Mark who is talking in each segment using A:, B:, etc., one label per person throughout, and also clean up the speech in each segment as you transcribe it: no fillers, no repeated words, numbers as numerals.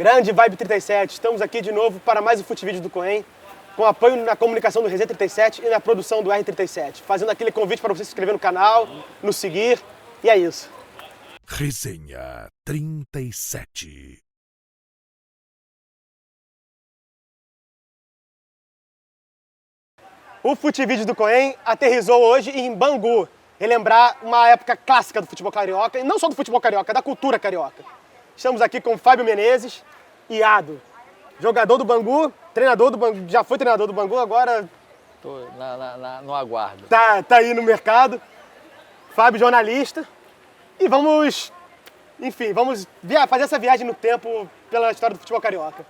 A: Grande Vibe 37, estamos aqui de novo para mais um Futevídeo do Coen, com apoio na comunicação do Resenha 37 e na produção do R37, fazendo aquele convite para você se inscrever no canal, nos seguir, e é isso.
B: Resenha 37.
A: O Futevídeo do Coen aterrissou hoje em Bangu, relembrar uma época clássica do futebol carioca, e não só do futebol carioca, da cultura carioca. Estamos aqui com Fábio Menezes e Ado, jogador do Bangu, treinador do Bangu, já foi treinador do Bangu, agora...
C: Tô no aguardo.
A: Tá aí no mercado. Fábio, jornalista. E vamos, enfim, fazer essa viagem no tempo pela história do futebol carioca.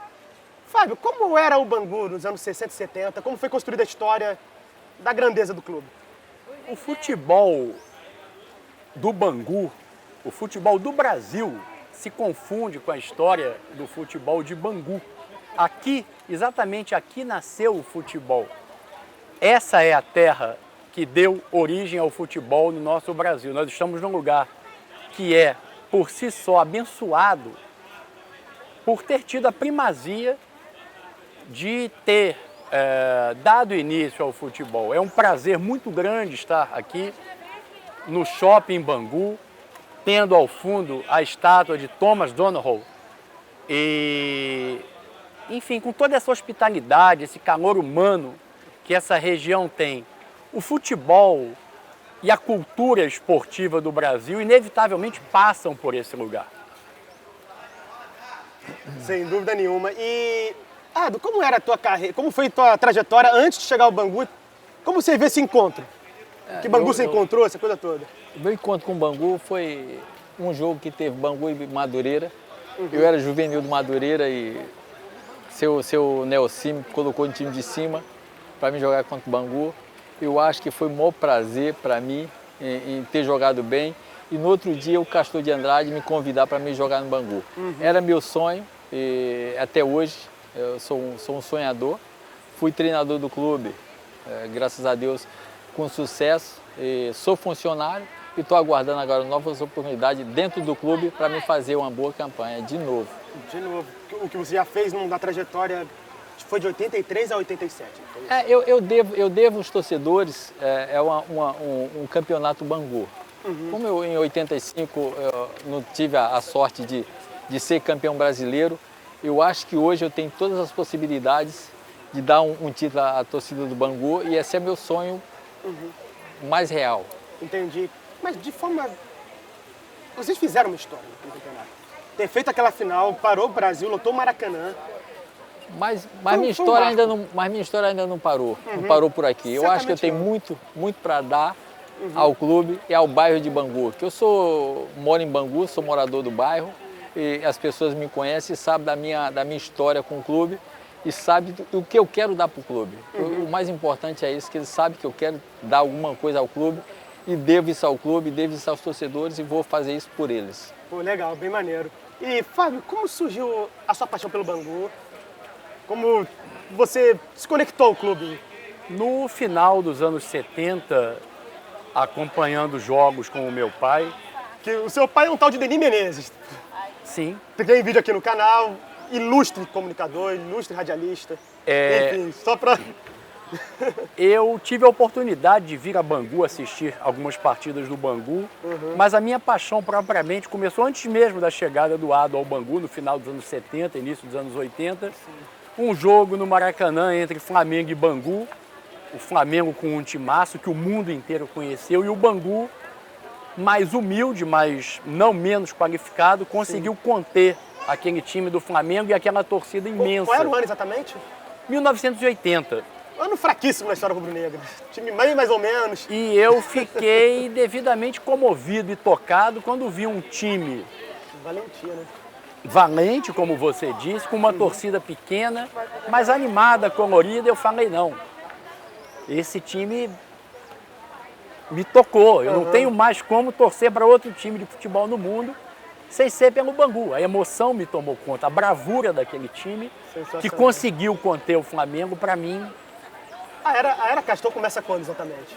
A: Fábio, como era o Bangu nos anos 60 e 70? Como foi construída a história da grandeza do clube?
D: O futebol do Bangu, o futebol do Brasil, se confunde com a história do futebol de Bangu. Aqui, exatamente aqui nasceu o futebol. Essa é a terra que deu origem ao futebol no nosso Brasil. Nós estamos num lugar que é, por si só, abençoado por ter tido a primazia de ter dado início ao futebol. É um prazer muito grande estar aqui no Shopping Bangu, tendo ao fundo a estátua de Thomas Donohoe e, enfim, com toda essa hospitalidade, esse calor humano que essa região tem. O futebol e a cultura esportiva do Brasil inevitavelmente passam por esse lugar.
A: Sem dúvida nenhuma. E, Ado, como era a tua carreira, como foi a tua trajetória antes de chegar ao Bangu? Como você vê esse encontro? Que Bangu você encontrou, essa coisa toda?
C: O meu encontro com o Bangu foi um jogo que teve Bangu e Madureira. Eu era juvenil do Madureira e seu Nelson me colocou no time de cima para me jogar contra o Bangu. Eu acho que foi um maior prazer para mim em ter jogado bem. E no outro dia o Castor de Andrade me convidar para me jogar no Bangu. Era meu sonho e até hoje eu sou um sonhador. Fui treinador do clube, graças a Deus, com sucesso. Sou funcionário e estou aguardando agora novas oportunidades dentro do clube para me fazer uma boa campanha de novo.
A: De novo. O que você já fez na trajetória foi de 83 a 87.
C: Eu devo aos torcedores um campeonato Bangu. Como eu em 85 eu não tive a sorte de ser campeão brasileiro, eu acho que hoje eu tenho todas as possibilidades de dar um título à torcida do Bangu e esse é meu sonho mais real.
A: Entendi. Mas de forma... Vocês fizeram uma história no campeonato. Ter feito aquela final, parou o Brasil, lotou o Maracanã.
C: Mas minha história ainda não parou. Não parou por aqui. Eu acho que eu tenho muito para dar ao clube e ao bairro de Bangu. Que eu moro em Bangu, sou morador do bairro e as pessoas me conhecem e sabem da minha história com o clube e sabem o que eu quero dar para o clube. O mais importante é isso, que eles sabem que eu quero dar alguma coisa ao clube e devo isso ao clube, devo isso aos torcedores e vou fazer isso por eles.
A: Pô, legal, bem maneiro. E, Fábio, como surgiu a sua paixão pelo Bangu? Como você se conectou ao clube?
D: No final dos anos 70, acompanhando jogos com o meu pai.
A: Que o seu pai é um tal de Denis Menezes.
D: Sim.
A: Tem vídeo aqui no canal, ilustre comunicador, ilustre radialista. Enfim, só pra...
D: Eu tive a oportunidade de vir a Bangu assistir algumas partidas do Bangu, mas a minha paixão propriamente começou antes mesmo da chegada do Ado ao Bangu, no final dos anos 70, início dos anos 80. Um jogo no Maracanã entre Flamengo e Bangu, o Flamengo com um timaço que o mundo inteiro conheceu e o Bangu, mais humilde, mas não menos qualificado, conseguiu conter aquele time do Flamengo e aquela torcida imensa.
A: Qual era o ano exatamente?
D: 1980.
A: Ano fraquíssimo na história rubro-negra. Time mais ou menos.
D: E eu fiquei devidamente comovido e tocado quando vi um time...
A: Valentia, né?
D: Valente, como você disse, com uma torcida pequena, mas animada, colorida. Eu falei, não, esse time me tocou. Eu não tenho mais como torcer para outro time de futebol no mundo sem ser pelo Bangu. A emoção me tomou conta, a bravura daquele time que conseguiu conter o Flamengo, para mim...
A: A era Castor começa quando exatamente?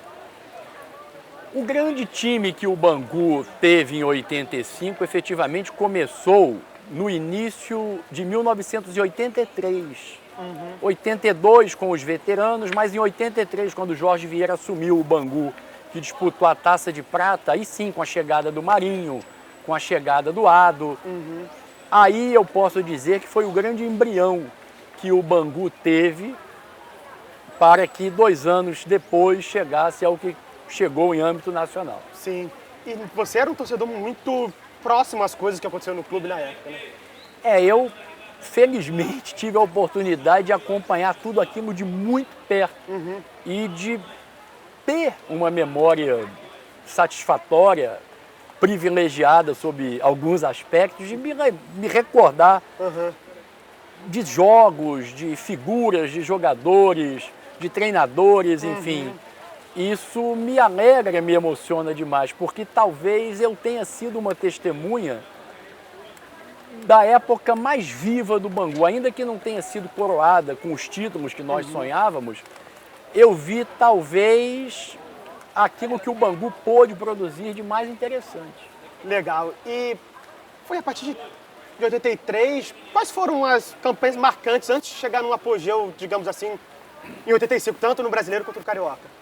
D: O grande time que o Bangu teve em 85 efetivamente começou no início de 1983. 82 com os veteranos, mas em 83, quando o Jorge Vieira assumiu o Bangu, que disputou a Taça de Prata, aí sim, com a chegada do Marinho, com a chegada do Ado. Aí eu posso dizer que foi o grande embrião que o Bangu teve para que 2 anos depois chegasse ao que chegou em âmbito nacional.
A: Sim. E você era um torcedor muito próximo às coisas que aconteceram no clube na época, né?
D: Eu felizmente tive a oportunidade de acompanhar tudo aquilo de muito perto e de ter uma memória satisfatória, privilegiada sob alguns aspectos, de me recordar de jogos, de figuras, de jogadores, de treinadores, enfim. Isso me alegra, me emociona demais, porque talvez eu tenha sido uma testemunha da época mais viva do Bangu, ainda que não tenha sido coroada com os títulos que nós sonhávamos, eu vi talvez aquilo que o Bangu pôde produzir de mais interessante.
A: Legal. E foi a partir de 83, quais foram as campanhas marcantes antes de chegar num apogeu, digamos assim, em 85, tanto no Brasileiro quanto no Carioca?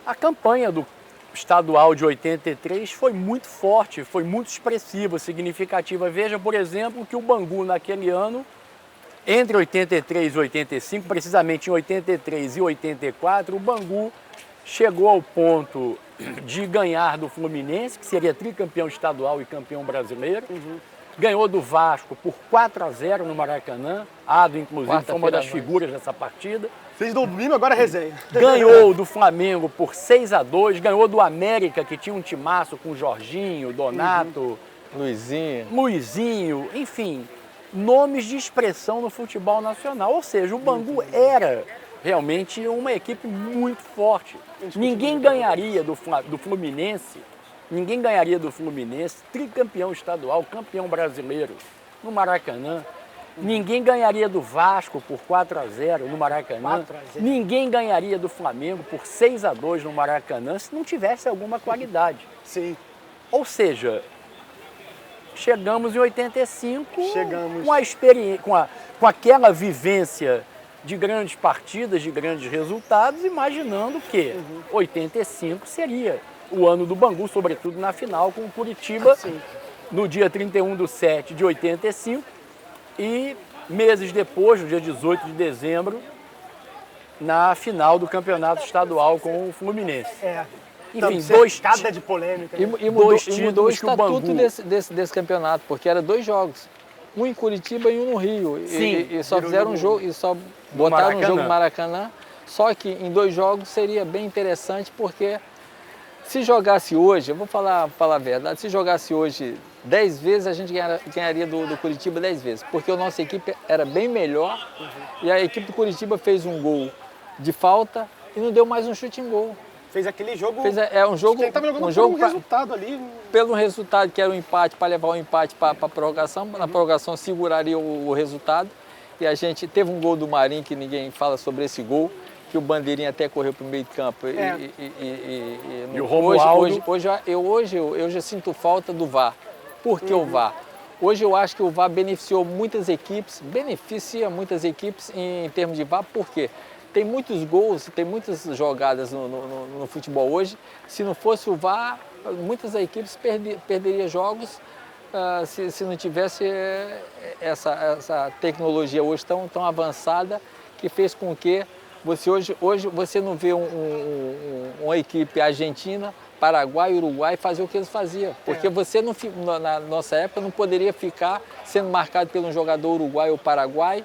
D: A campanha do estadual de 83 foi muito forte, foi muito expressiva, significativa. Veja, por exemplo, que o Bangu naquele ano, entre 83 e 85, precisamente em 83 e 84, o Bangu chegou ao ponto de ganhar do Fluminense, que seria tricampeão estadual e campeão brasileiro. Ganhou do Vasco por 4-0 no Maracanã. Ado, inclusive, foi uma das figuras dessa partida.
A: Fez domingo, agora resenha.
D: Ganhou do Flamengo por 6-2. Ganhou do América, que tinha um timaço com Jorginho, Donato, Luizinho, enfim, nomes de expressão no futebol nacional. Ou seja, o Bangu era realmente uma equipe muito forte. Ninguém ganharia do Fluminense. Ninguém ganharia do Fluminense, tricampeão estadual, campeão brasileiro, no Maracanã. Ninguém ganharia do Vasco por 4-0 no Maracanã.
A: 4-0.
D: Ninguém ganharia do Flamengo por 6-2 no Maracanã se não tivesse alguma qualidade.
A: Sim.
D: Ou seja, chegamos em 85
A: Chegamos.
D: com aquela vivência de grandes partidas, de grandes resultados, imaginando que 85 seria o ano do Bangu, sobretudo na final com o Curitiba, no dia 31/7 de 85, e meses depois, no dia 18 de dezembro, na final do campeonato estadual com o Fluminense.
A: Enfim, dois cada de polêmica.
C: E mudou o estatuto desse campeonato, porque era 2 jogos. Um em Curitiba e um no Rio. E só fizeram um jogo, e só botaram um jogo no Maracanã. Só que em 2 jogos seria bem interessante, porque se jogasse hoje, eu vou falar a verdade, se jogasse hoje 10 vezes, a gente ganharia do Curitiba 10 vezes, porque a nossa equipe era bem melhor e a equipe do Curitiba fez um gol de falta e não deu mais um chute em gol.
A: Fez aquele jogo...
C: um jogo...
A: Quem estava jogando por um resultado ali.
C: Pelo resultado, que era um empate, para levar o empate para a prorrogação. Na prorrogação seguraria o resultado. E a gente teve um gol do Marinho, que ninguém fala sobre esse gol, que o Bandeirinha até correu para o meio de campo.
D: E o Romualdo...
C: Hoje eu já sinto falta do VAR. Por que o VAR? Hoje eu acho que o VAR beneficia muitas equipes em termos de VAR, por quê? Tem muitos gols, tem muitas jogadas no futebol hoje. Se não fosse o VAR, muitas equipes perderiam jogos se não tivesse essa tecnologia hoje tão avançada, que fez com que hoje você não vê uma equipe argentina, Paraguai, Uruguai fazer o que eles faziam. Porque você, na nossa época, não poderia ficar sendo marcado por um jogador uruguai ou paraguai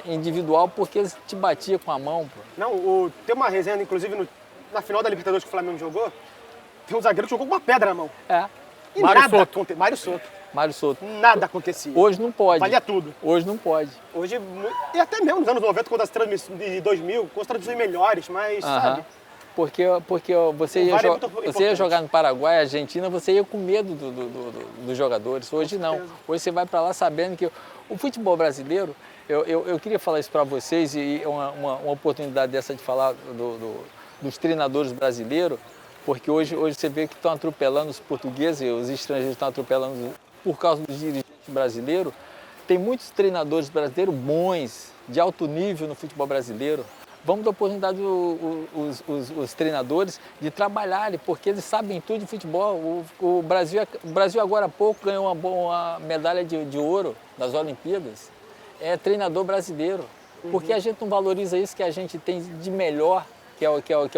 C: individual, porque eles te batiam com a mão. Pô.
A: Não, tem uma resenha, inclusive, na final da Libertadores que o Flamengo jogou, tem um zagueiro que jogou com uma pedra na mão. E Mário Souto. Nada acontecia.
C: Hoje não pode.
A: Valia tudo.
C: Hoje não pode.
A: Hoje, e até mesmo nos anos 90, quando as transmissões de 2000, com as transmissões melhores, mas, sabe?
C: Porque você ia jogar no Paraguai, Argentina, você ia com medo dos jogadores. Hoje não. Hoje você vai para lá sabendo que o futebol brasileiro, eu queria falar isso para vocês, e uma oportunidade dessa de falar dos treinadores brasileiros, porque hoje você vê que estão atropelando os portugueses, os estrangeiros estão atropelando por causa dos dirigentes brasileiros, tem muitos treinadores brasileiros bons, de alto nível no futebol brasileiro. Vamos dar oportunidade os treinadores de trabalharem, porque eles sabem tudo de futebol. O Brasil agora há pouco ganhou uma medalha de ouro nas Olimpíadas. É treinador brasileiro. Porque a gente não valoriza isso que a gente tem de melhor, que é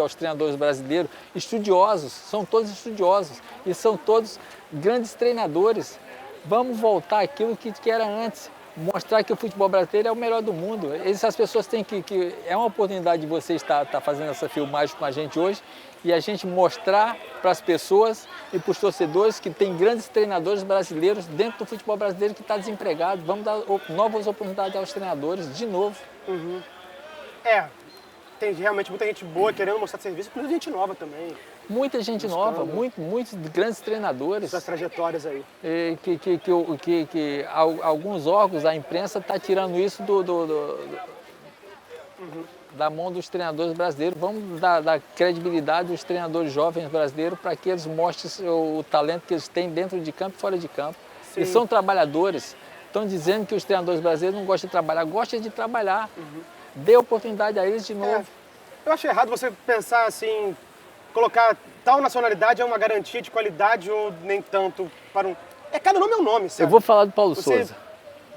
C: os treinadores brasileiros, estudiosos, são todos estudiosos e são todos grandes treinadores. Vamos voltar àquilo que era antes, mostrar que o futebol brasileiro é o melhor do mundo. Essas pessoas têm que é uma oportunidade de você estar fazendo essa filmagem com a gente hoje e a gente mostrar para as pessoas e para os torcedores que tem grandes treinadores brasileiros dentro do futebol brasileiro que está desempregado. Vamos dar novas oportunidades aos treinadores de novo.
A: Tem realmente muita gente boa querendo mostrar serviço, inclusive gente nova também.
C: Muita gente nova, muitos grandes treinadores.
A: Suas trajetórias aí.
C: Que alguns órgãos da imprensa estão tirando isso da mão dos treinadores brasileiros. Vamos dar credibilidade aos treinadores jovens brasileiros para que eles mostrem o talento que eles têm dentro de campo e fora de campo. Sim. Eles são trabalhadores. Estão dizendo que os treinadores brasileiros não gostam de trabalhar. Gostam de trabalhar. Dê oportunidade a eles de novo.
A: Eu acho errado você pensar assim, colocar tal nacionalidade é uma garantia de qualidade ou nem tanto para um... Cada nome é um nome, sabe?
C: Eu vou falar do Paulo Souza.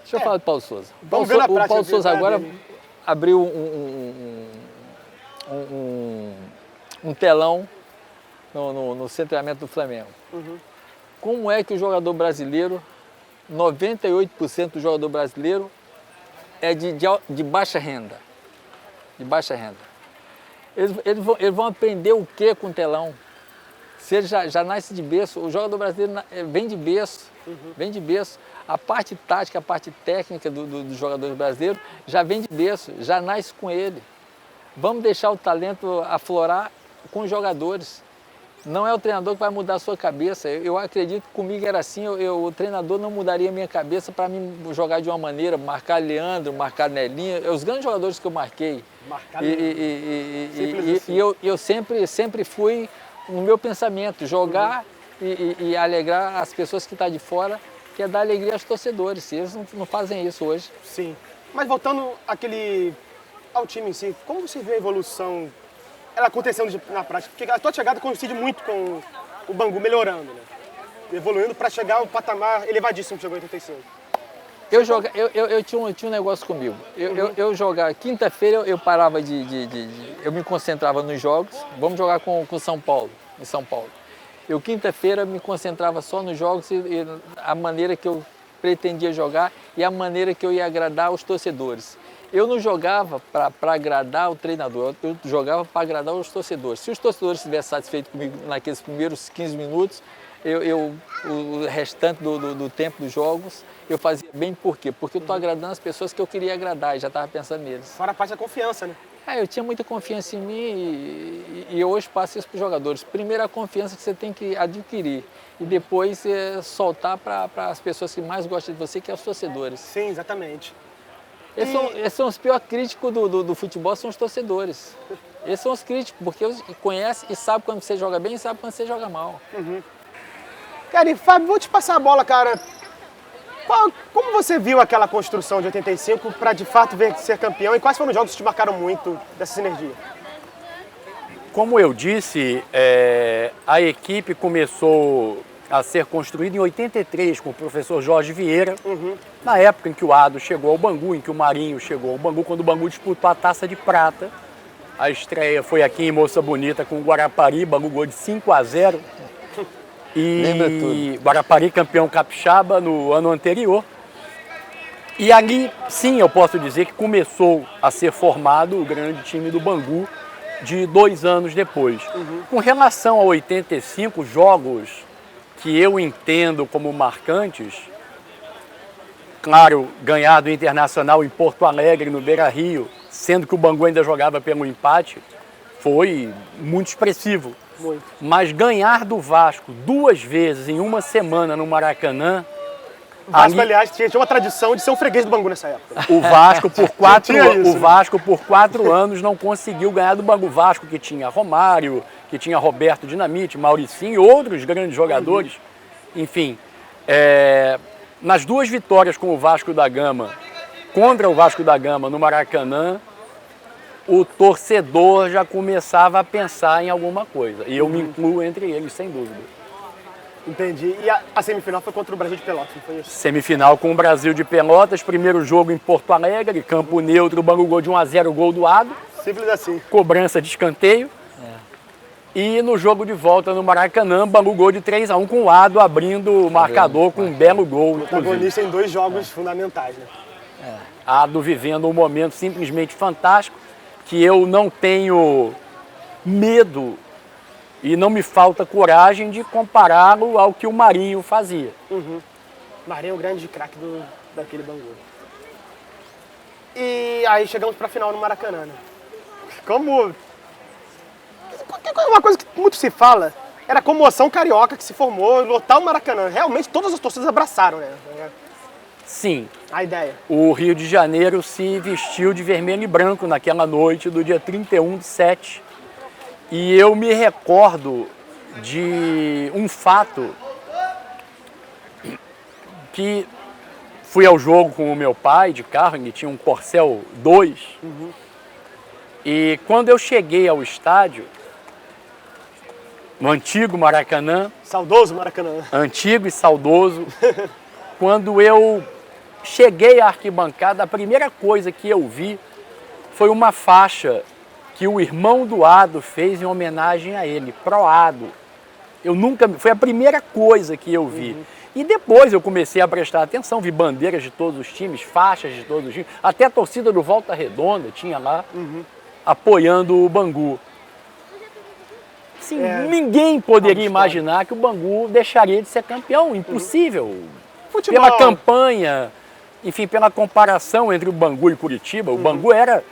C: Deixa eu falar do Paulo Souza.
A: Vamos ver na prática.
C: O Paulo Souza agora abriu um telão no centramento do Flamengo. Como é que o jogador brasileiro, 98% do jogador brasileiro é de baixa renda? De baixa renda. Eles vão aprender o que com o telão? Se ele já nasce de berço, o jogador brasileiro vem de berço, vem de berço. A parte tática, a parte técnica dos jogadores brasileiros já vem de berço, já nasce com ele. Vamos deixar o talento aflorar com os jogadores. Não é o treinador que vai mudar a sua cabeça. Eu acredito que comigo era assim, o treinador não mudaria a minha cabeça para me jogar de uma maneira, marcar Leandro, marcar Nelinho, os grandes jogadores que eu marquei. Eu sempre fui no meu pensamento, jogar e alegrar as pessoas que estão de fora, que é dar alegria aos torcedores. E eles não fazem isso hoje.
A: Sim. Mas voltando ao time em si, como você vê a evolução ela acontecendo na prática? Porque a tua chegada coincide muito com o Bangu melhorando, né? Evoluindo para chegar ao patamar elevadíssimo que chegou em 85.
C: Eu tinha um negócio comigo. Eu jogava, quinta-feira eu parava eu me concentrava nos jogos. Vamos jogar com São Paulo, em São Paulo. Eu quinta-feira me concentrava só nos jogos e a maneira que eu pretendia jogar e a maneira que eu ia agradar os torcedores. Eu não jogava para agradar o treinador, eu jogava para agradar os torcedores. Se os torcedores estivessem satisfeitos comigo naqueles primeiros 15 minutos, o restante do tempo dos jogos, eu fazia bem por quê? Porque eu estou agradando as pessoas que eu queria agradar e já estava pensando neles.
A: Fora a parte da confiança, né?
C: Eu tinha muita confiança em mim e eu hoje passo isso para os jogadores. Primeiro a confiança que você tem que adquirir e depois soltar para as pessoas que mais gostam de você, que é os torcedores.
A: Sim, exatamente.
C: Esses são os piores críticos do futebol, são os torcedores. Esses são os críticos, porque eles conhecem e sabem quando você joga bem e sabem quando você joga mal.
A: Cara, e Fábio, vou te passar a bola, cara. Como você viu aquela construção de 85 para de fato ser campeão e quais foram os jogos que te marcaram muito dessa sinergia?
D: Como eu disse, a equipe começou a ser construída em 83 com o professor Jorge Vieira, na época em que o Ado chegou ao Bangu, em que o Marinho chegou ao Bangu, quando o Bangu disputou a Taça de Prata. A estreia foi aqui em Moça Bonita com o Guarapari, Bangu gol de 5-0. E Guarapari campeão capixaba no ano anterior. E ali, sim, eu posso dizer que começou a ser formado o grande time do Bangu de 2 anos depois. Com relação a 85 jogos que eu entendo como marcantes, claro, ganhar do Internacional em Porto Alegre, no Beira-Rio, sendo que o Bangu ainda jogava pelo empate, foi muito expressivo.
A: Muito.
D: Mas ganhar do Vasco 2 vezes em uma semana no Maracanã...
A: O Vasco, aliás, tinha uma tradição de ser um freguês do Bangu nessa época.
D: O Vasco por 4 anos não conseguiu ganhar do Bangu. Vasco que tinha Romário, que tinha Roberto Dinamite, Mauricinho e outros grandes jogadores. Enfim, Nas 2 vitórias com o Vasco da Gama, contra o Vasco da Gama no Maracanã, o torcedor já começava a pensar em alguma coisa. E eu me incluo entre eles, sem dúvida.
A: Entendi. E a semifinal foi contra o Brasil de Pelotas, não foi isso?
D: Semifinal com o Brasil de Pelotas, primeiro jogo em Porto Alegre, campo neutro, Bangu gol de 1-0, gol do Ado.
A: Simples assim.
D: Cobrança de escanteio. E no jogo de volta no Maracanã, Bangu gol de 3-1 com o Ado abrindo o marcador com um belo gol.
A: Protagonista em 2 jogos fundamentais, né?
D: Ado vivendo um momento simplesmente fantástico, que eu não tenho medo e não me falta coragem de compará-lo ao que o Marinho fazia.
A: Marinho é o grande craque daquele Bangu. E aí chegamos pra final no Maracanã, né? Como... Uma coisa que muito se fala era a comoção carioca que se formou, lotar o Maracanã. Realmente todas as torcidas abraçaram, né?
D: Sim,
A: A ideia.
D: o Rio de Janeiro se vestiu de vermelho e branco naquela noite do dia 31/7. E eu me recordo de um fato que fui ao jogo com o meu pai de carro, ele tinha um Corcel 2. E quando eu cheguei ao estádio, no antigo Maracanã,
A: Saudoso Maracanã.
D: antigo e saudoso, quando eu cheguei à arquibancada, a primeira coisa que eu vi foi uma faixa que o irmão do Ado fez em homenagem a ele, pro Ado. Foi a primeira coisa que eu vi. E depois eu comecei a prestar atenção, vi bandeiras de todos os times, faixas de todos os times, até a torcida do Volta Redonda tinha lá, apoiando o Bangu. Assim, ninguém poderia imaginar que o Bangu deixaria de ser campeão, impossível.
A: Futebol.
D: Pela campanha, enfim, pela comparação entre o Bangu e o Curitiba, o Bangu era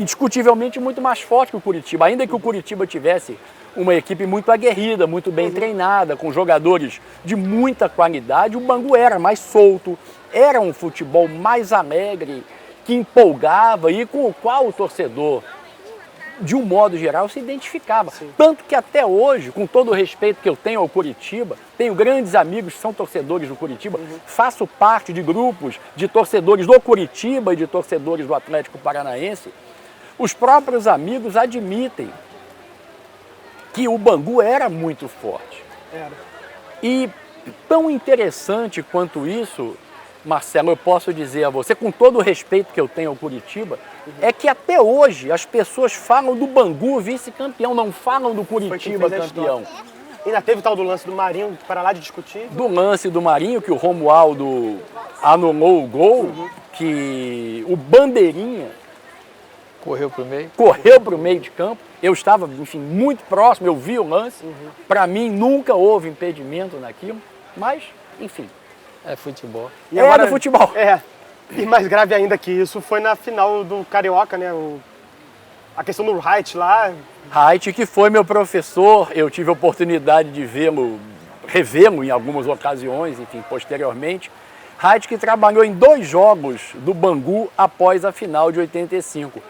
D: indiscutivelmente muito mais forte que o Curitiba, ainda que o Curitiba tivesse uma equipe muito aguerrida, muito bem treinada, com jogadores de muita qualidade, o Bangu era mais solto, era um futebol mais alegre, que empolgava e com o qual o torcedor, de um modo geral, se identificava. Tanto que até hoje, com todo o respeito que eu tenho ao Curitiba, tenho grandes amigos que são torcedores do Curitiba, faço parte de grupos de torcedores do Curitiba e de torcedores do Atlético Paranaense, os próprios amigos admitem que o Bangu era muito forte. E tão interessante quanto isso, Marcelo, eu posso dizer a você, com todo o respeito que eu tenho ao Curitiba, é que até hoje as pessoas falam do Bangu vice-campeão, não falam do Curitiba campeão.
A: Ainda teve o tal do lance do Marinho, para lá de discutir.
D: Do lance do Marinho, que o Romualdo anulou o gol, que o Bandeirinha
C: Correu pro meio?
D: correu para o meio de campo. Eu estava, enfim, muito próximo, eu vi o lance. Para mim, nunca houve impedimento naquilo, mas, enfim.
C: É futebol.
A: E agora,
D: do futebol.
A: E mais grave ainda que isso foi na final do Carioca, né? A questão do Wright lá.
D: Wright, que foi meu professor, eu tive a oportunidade de revê-lo em algumas ocasiões, enfim, posteriormente. Wright que trabalhou em 2 jogos do Bangu após a final de 85.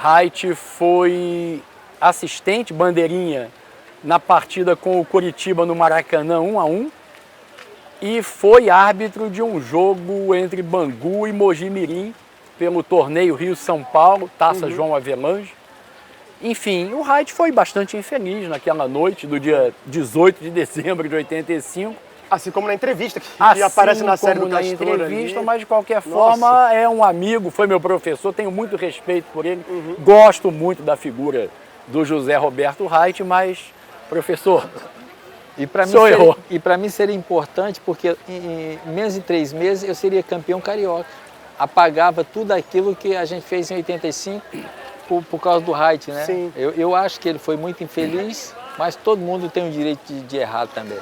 D: Wright foi assistente, bandeirinha, na partida com o Curitiba no Maracanã 1-1 e foi árbitro de um jogo entre Bangu e Mogi Mirim pelo torneio Rio-São Paulo, Taça João Avelange. Enfim, o Wright foi bastante infeliz naquela noite do dia 18 de dezembro de 85.
A: Assim como na entrevista que
D: Assim
A: aparece na série do
D: como na
A: Castor
D: entrevista,
A: ali.
D: mas de qualquer forma é um amigo, foi meu professor, tenho muito respeito por ele, gosto muito da figura do José Roberto Wright, mas, professor,
C: E para mim,
D: errou.
C: mim seria importante porque em menos de 3 meses eu seria campeão carioca. Apagava tudo aquilo que a gente fez em 85 por causa do Wright, né?
A: Sim.
C: Eu acho que ele foi muito infeliz, mas todo mundo tem o direito de errar também.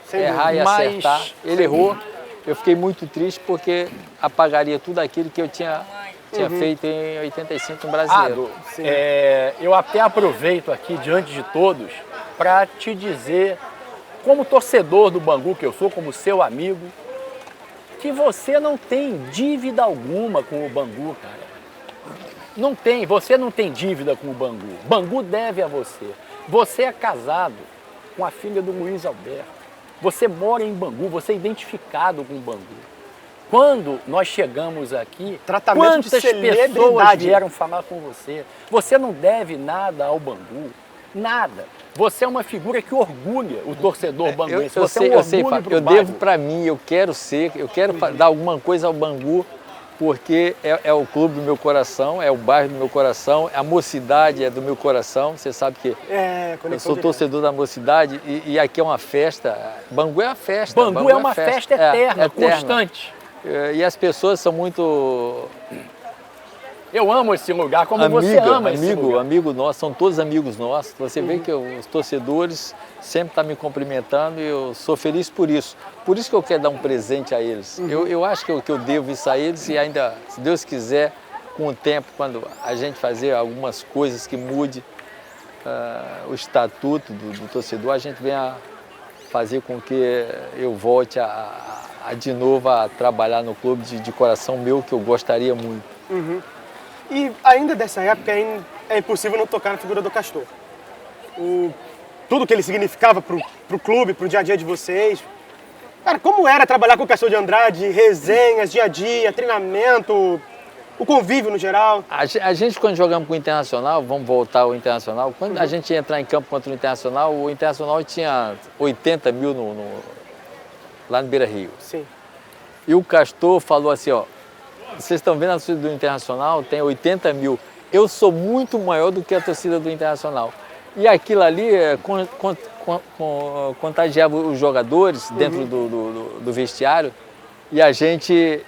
A: Sem
C: Errar e
A: dúvida.
C: acertar. Ele errou, eu fiquei muito triste porque apagaria tudo aquilo que eu tinha feito em 85 no Brasileiro.
D: Eu até aproveito aqui diante de todos para te dizer, como torcedor do Bangu que eu sou, como seu amigo, que você não tem dívida alguma com o Bangu, cara. Não tem, você não tem dívida com o Bangu. Bangu deve a você. Você é casado com a filha do Luiz Alberto. Você mora em Bangu, você é identificado com Bangu. Quando nós chegamos aqui,
A: Tratamento de
D: quantas pessoas
A: celebridade.
D: vieram falar com você? Você não deve nada ao Bangu, nada. Você é uma figura que orgulha o torcedor banguense. Você é um orgulho
C: Fábio,
D: pro
C: eu
D: bairro.
C: devo para mim, eu quero dar alguma coisa ao Bangu, porque é o clube do meu coração, é o bairro do meu coração, a mocidade é do meu coração. Você sabe que eu
A: Conexão
C: sou
A: direta.
C: torcedor da mocidade e aqui é uma festa. Bangu é uma festa.
D: Bangu é uma festa eterna,
C: eterna.
D: constante.
C: E as pessoas são muito
D: Eu amo esse lugar, como você ama esse lugar.
C: amigo nosso, são todos amigos nossos. Você vê que os torcedores sempre estão me cumprimentando e eu sou feliz por isso. Por isso que eu quero dar um presente a eles. Eu acho que eu devo isso a eles e ainda, se Deus quiser, com o tempo, quando a gente fazer algumas coisas que mude o estatuto do torcedor, a gente venha fazer com que eu volte de novo a trabalhar no clube de coração meu, que eu gostaria muito.
A: E ainda dessa época é impossível não tocar na figura do Castor. Tudo que ele significava pro clube, pro dia a dia de vocês. Cara, como era trabalhar com o Castor de Andrade, resenhas, dia a dia, treinamento, o convívio no geral?
C: A gente, quando jogamos com o Internacional, vamos voltar ao Internacional, quando a gente ia entrar em campo contra o Internacional tinha 80 mil lá no Beira-Rio.
A: Sim.
C: E o Castor falou assim, ó, vocês estão vendo a torcida do Internacional, tem 80 mil. Eu sou muito maior do que a torcida do Internacional. E aquilo ali contagiava os jogadores dentro do vestiário e a gente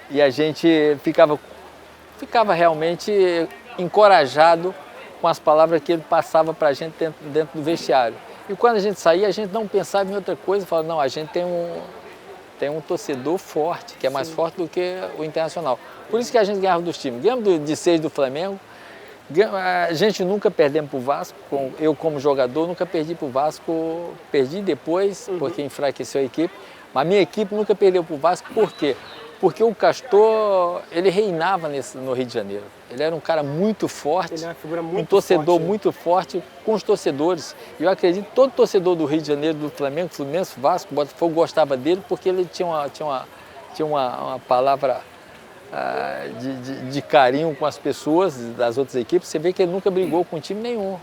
C: ficava realmente encorajado com as palavras que ele passava para a gente dentro do vestiário. E quando a gente saía, a gente não pensava em outra coisa, falava, não, a gente tem um torcedor forte, que é mais forte do que o Internacional. Por isso que a gente ganhava dos times. Ganhamos de 6 do Flamengo, a gente nunca perdemos para o Vasco, eu como jogador nunca perdi para o Vasco, perdi depois, porque enfraqueceu a equipe, mas a minha equipe nunca perdeu para o Vasco, por quê? Porque o Castor, ele reinava no Rio de Janeiro. Ele era um cara muito forte,
A: Ele é uma figura muito
C: um torcedor
A: forte, né?
C: muito forte com os torcedores. E eu acredito que todo torcedor do Rio de Janeiro, do Flamengo, Fluminense, Vasco, Botafogo, gostava dele porque ele tinha uma palavra de carinho com as pessoas das outras equipes. Você vê que ele nunca brigou com time nenhum.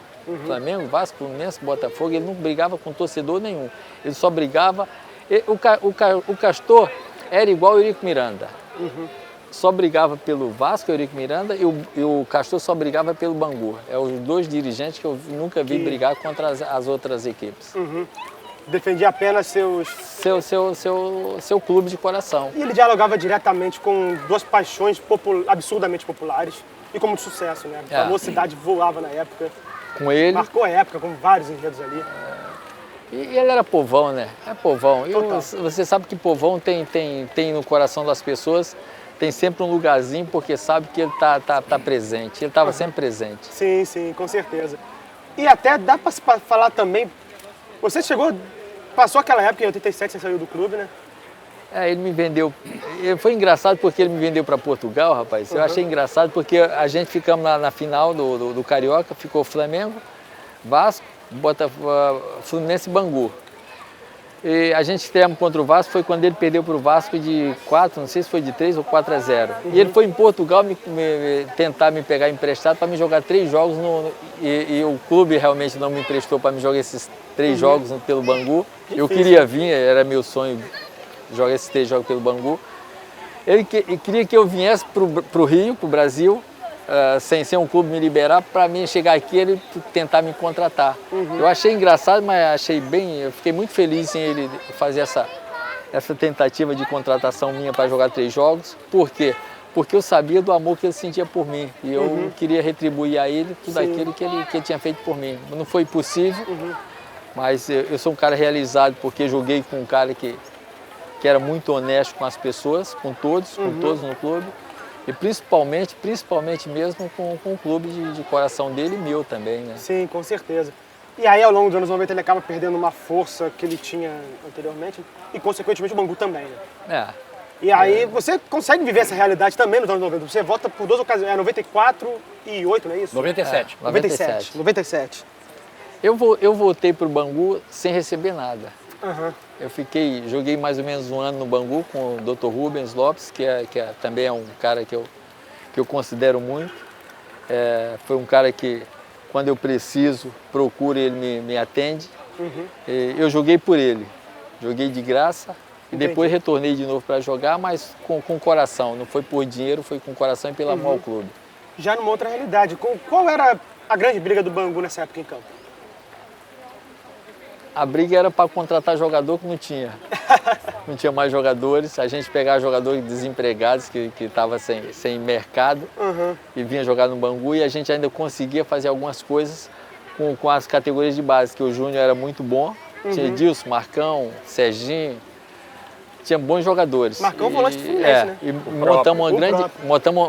C: Flamengo, Vasco, Fluminense, Botafogo, ele não brigava com torcedor nenhum. Ele só brigava... O Castor era igual o Eurico Miranda. Só brigava pelo Vasco, Eurico Miranda, e o Castor só brigava pelo Bangu. É os dois dirigentes que eu nunca vi brigar contra as outras equipes.
A: Defendia apenas
C: Seu clube de coração.
A: E ele dialogava diretamente com duas paixões absurdamente populares e com muito sucesso, né? A mocidade voava na época.
C: Com ele...
A: Marcou a época com vários enredos ali.
C: E ele era povão, né? É povão.
A: Total.
C: Você sabe que povão tem no coração das pessoas, tem sempre um lugarzinho, porque sabe que ele tá presente. Ele estava sempre presente.
A: Sim, sim, com certeza. E até dá para falar também, você passou aquela época, em 87, você saiu do clube, né?
C: Ele me vendeu, foi engraçado porque ele me vendeu para Portugal, rapaz. Eu achei engraçado porque a gente ficamos na final do Carioca, ficou Flamengo, Vasco, Fluminense e Bangu. E a gente estreamos contra o Vasco, foi quando ele perdeu para o Vasco de 4, não sei se foi de 3 ou 4-0. E ele foi em Portugal tentar me pegar emprestado para me jogar 3 jogos, e o clube realmente não me emprestou para me jogar esses 3 jogos pelo Bangu. Eu queria vir, era meu sonho jogar esses 3 jogos pelo Bangu. Ele queria que eu viesse para o Rio, para o Brasil, sem ser um clube me liberar, para mim chegar aqui ele tentar me contratar. Eu achei engraçado, mas eu fiquei muito feliz em ele fazer essa tentativa de contratação minha para jogar 3 jogos. Por quê? Porque eu sabia do amor que ele sentia por mim e eu queria retribuir a ele tudo aquilo que ele tinha feito por mim. Não foi possível, mas eu sou um cara realizado porque joguei com um cara que era muito honesto com as pessoas, com todos no clube. E principalmente mesmo com o clube de coração dele e meu também, né?
A: Sim, com certeza. E aí, ao longo dos anos 90, ele acaba perdendo uma força que ele tinha anteriormente e, consequentemente, o Bangu também, né? E aí, você consegue viver essa realidade também nos anos 90. Você vota por 2 ocasiões, 94 e 8, não é isso?
D: 97.
A: 97.
C: Eu voltei pro Bangu sem receber nada. Joguei mais ou menos um ano no Bangu com o Dr. Rubens Lopes, também é um cara que eu considero muito. Foi um cara que, quando eu preciso, procuro, ele me atende. Eu joguei por ele, joguei de graça e depois retornei de novo para jogar, mas com coração, não foi por dinheiro, foi com coração e pelo amor ao clube.
A: Já numa outra realidade, qual era a grande briga do Bangu nessa época em campo?
C: A briga era para contratar jogador que não tinha. Não tinha mais jogadores, a gente pegava jogadores desempregados que estavam sem mercado e vinha jogar no Bangu, e a gente ainda conseguia fazer algumas coisas com as categorias de base, que o Júnior era muito bom, tinha Edilson, Marcão, Serginho, tinha bons jogadores.
A: Marcão volante do Fluminense, né?
C: E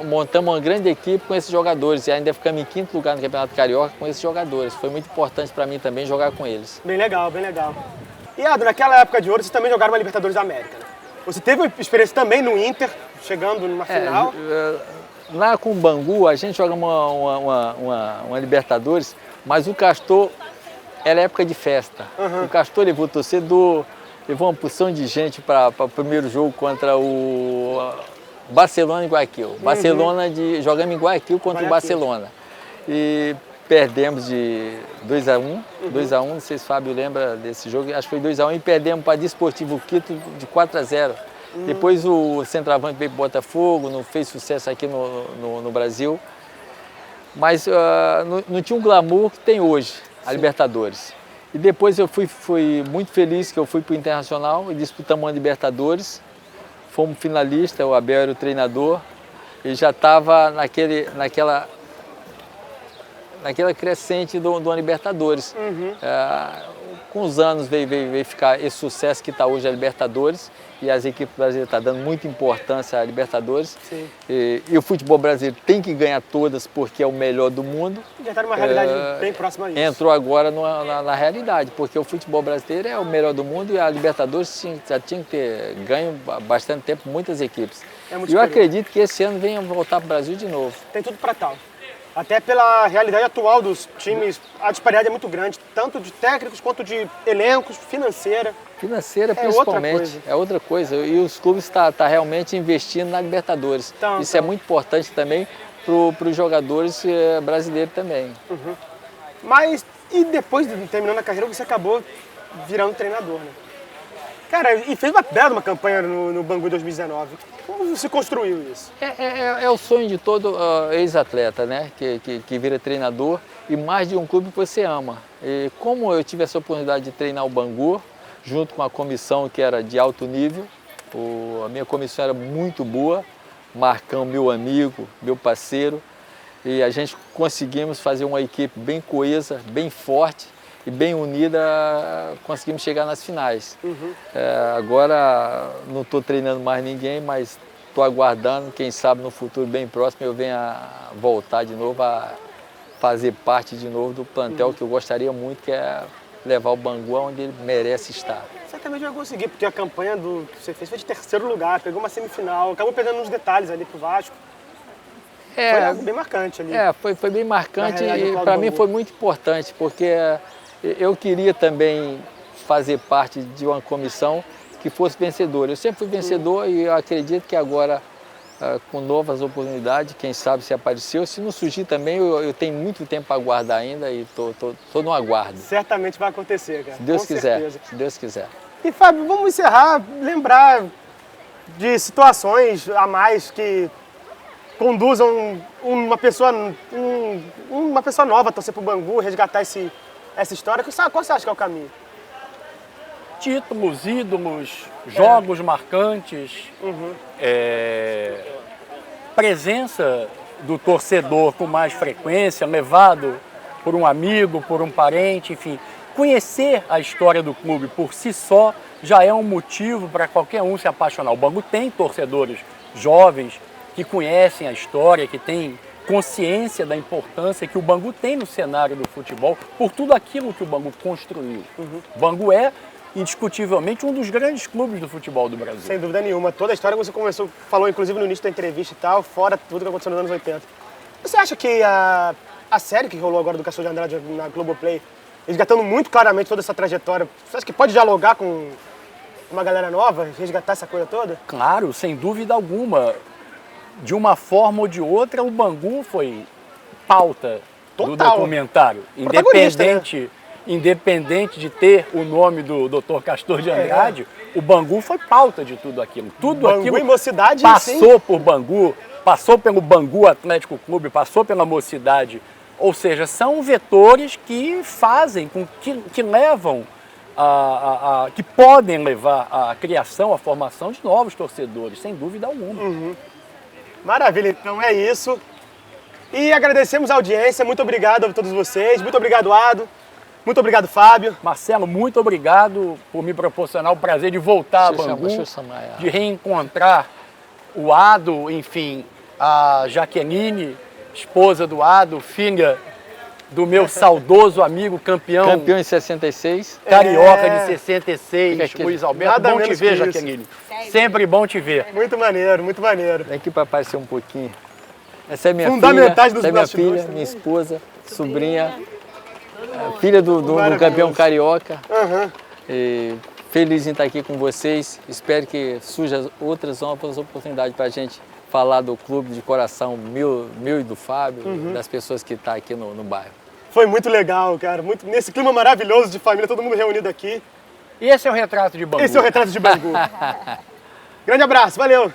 C: montamos uma grande equipe com esses jogadores, e ainda ficamos em 5º lugar no Campeonato Carioca com esses jogadores. Foi muito importante para mim também jogar com eles.
A: Bem legal, bem legal. E Ado, naquela época de ouro, vocês também jogaram uma Libertadores da América, né? Você teve experiência também no Inter, chegando numa final?
C: Lá com o Bangu, a gente joga uma Libertadores, mas o Castor era época de festa. O Castor levou o torcedor, levou uma porção de gente para o primeiro jogo contra o Barcelona em Guayaquil. Jogamos em Guayaquil contra o Barcelona. E perdemos de 2-1, não sei se o Fábio lembra desse jogo, acho que foi 2-1, e perdemos para Desportivo Quito de 4-0. Depois o centroavante veio para o Botafogo, não fez sucesso aqui no Brasil, mas não tinha um glamour que tem hoje, a Libertadores. E depois eu fui muito feliz que eu fui para o Internacional e disputamos uma Libertadores, fomos finalistas, o Abel era o treinador, e já estava naquela crescente do Libertadores. Com os anos veio ficar esse sucesso que está hoje a Libertadores, e as equipes brasileiras estão dando muita importância à Libertadores. E o futebol brasileiro tem que ganhar todas porque é o melhor do mundo.
A: Já está numa realidade bem próxima a isso.
C: Entrou agora na realidade, porque o futebol brasileiro é o melhor do mundo, e a Libertadores já tinha que ter ganho há bastante tempo muitas equipes. E eu acredito que esse ano venha voltar para o Brasil de novo.
A: Tem tudo para tal. Até pela realidade atual dos times, a disparidade é muito grande, tanto de técnicos quanto de elencos, financeira.
C: Financeira, principalmente, é outra coisa. E os clubes estão realmente investindo na Libertadores. Isso é muito importante também para os jogadores brasileiros também.
A: Mas, e depois de terminando a carreira, você acabou virando treinador, né? Cara, e fez uma bela campanha no Bangu 2019. Como se construiu isso?
C: É o sonho de todo ex-atleta, né? Que vira treinador, e mais de um clube que você ama. E como eu tive essa oportunidade de treinar o Bangu, junto com a comissão que era de alto nível, a minha comissão era muito boa, Marcão, meu amigo, meu parceiro, e a gente conseguimos fazer uma equipe bem coesa, bem forte e bem unida, conseguimos chegar nas finais. Agora não estou treinando mais ninguém, mas estou aguardando, quem sabe no futuro bem próximo eu venha voltar de novo a fazer parte de novo do plantel que eu gostaria muito, que é levar o Bangu onde ele merece estar.
A: Certamente vai conseguir, porque a campanha que você fez foi de 3º lugar, pegou uma semifinal, acabou perdendo uns detalhes ali pro Vasco. Foi algo bem marcante ali.
C: Foi bem marcante, e para mim foi muito importante, porque eu queria também fazer parte de uma comissão que fosse vencedora. Eu sempre fui vencedor, e eu acredito que agora, com novas oportunidades, quem sabe se apareceu, se não surgir também, eu tenho muito tempo para aguardar ainda, e estou no aguardo.
A: Certamente vai acontecer, cara.
C: Se Deus quiser,
A: certeza.
C: se Deus quiser.
A: E Fábio, vamos encerrar, lembrar de situações a mais que conduzam uma pessoa nova a torcer pro Bangu, resgatar essa história. Qual você acha que é o caminho?
D: Títulos, ídolos, jogos marcantes, presença do torcedor com mais frequência, levado por um amigo, por um parente, enfim. Conhecer a história do clube por si só já é um motivo para qualquer um se apaixonar. O Bangu tem torcedores jovens que conhecem a história, que têm consciência da importância que o Bangu tem no cenário do futebol, por tudo aquilo que o Bangu construiu. O Bangu é indiscutivelmente um dos grandes clubes do futebol do Brasil.
A: Sem dúvida nenhuma. Toda a história que você falou, inclusive no início da entrevista e tal, fora tudo que aconteceu nos anos 80. Você acha que a série que rolou agora do Castor de Andrade na Globoplay, resgatando muito claramente toda essa trajetória, você acha que pode dialogar com uma galera nova, resgatar essa coisa toda?
D: Claro, sem dúvida alguma. De uma forma ou de outra, o Bangu foi pauta do
A: Total.
D: documentário.
A: Protagonista,
D: Independente de ter o nome do Dr. Castor de Andrade, o Bangu foi pauta de tudo aquilo. Tudo
A: Bangu
D: aquilo
A: e Mocidade,
D: passou por Bangu, passou pelo Bangu Atlético Clube, passou pela Mocidade. Ou seja, são vetores que fazem, que levam, que podem levar à criação, à formação de novos torcedores, sem dúvida alguma.
A: Maravilha, então é isso. E agradecemos a audiência, muito obrigado a todos vocês, muito obrigado, Ado, muito obrigado, Fábio.
D: Marcelo, muito obrigado por me proporcionar o prazer de voltar a Bangu, de reencontrar o Ado, enfim, a Jaqueline, esposa do Ado, filha do meu saudoso amigo campeão
C: Campeão em 66.
D: carioca de 66,
C: Fica aqui.
D: Luiz Alberto.
A: Nada
D: Bom te
A: menos
D: ver,
A: que isso.
D: Jaqueline. Sempre bom te ver.
A: Muito maneiro, muito maneiro.
C: Vem aqui para aparecer um pouquinho. Essa é minha
A: Fundamentais
C: filha,
A: dos
C: essa é minha
A: bastidores
C: filha, minha esposa, sobrinha, filha do
A: Maravilhoso.
C: campeão carioca.
A: Aham.
C: E feliz em estar aqui com vocês. Espero que surjam outras novas oportunidades para a gente falar do clube de coração meu e do Fábio, das pessoas que estão aqui no bairro.
A: Foi muito legal, cara. Nesse clima maravilhoso de família, todo mundo reunido aqui.
D: E esse é o retrato de Bangu.
A: Esse é o retrato de Bangu. Grande abraço, valeu!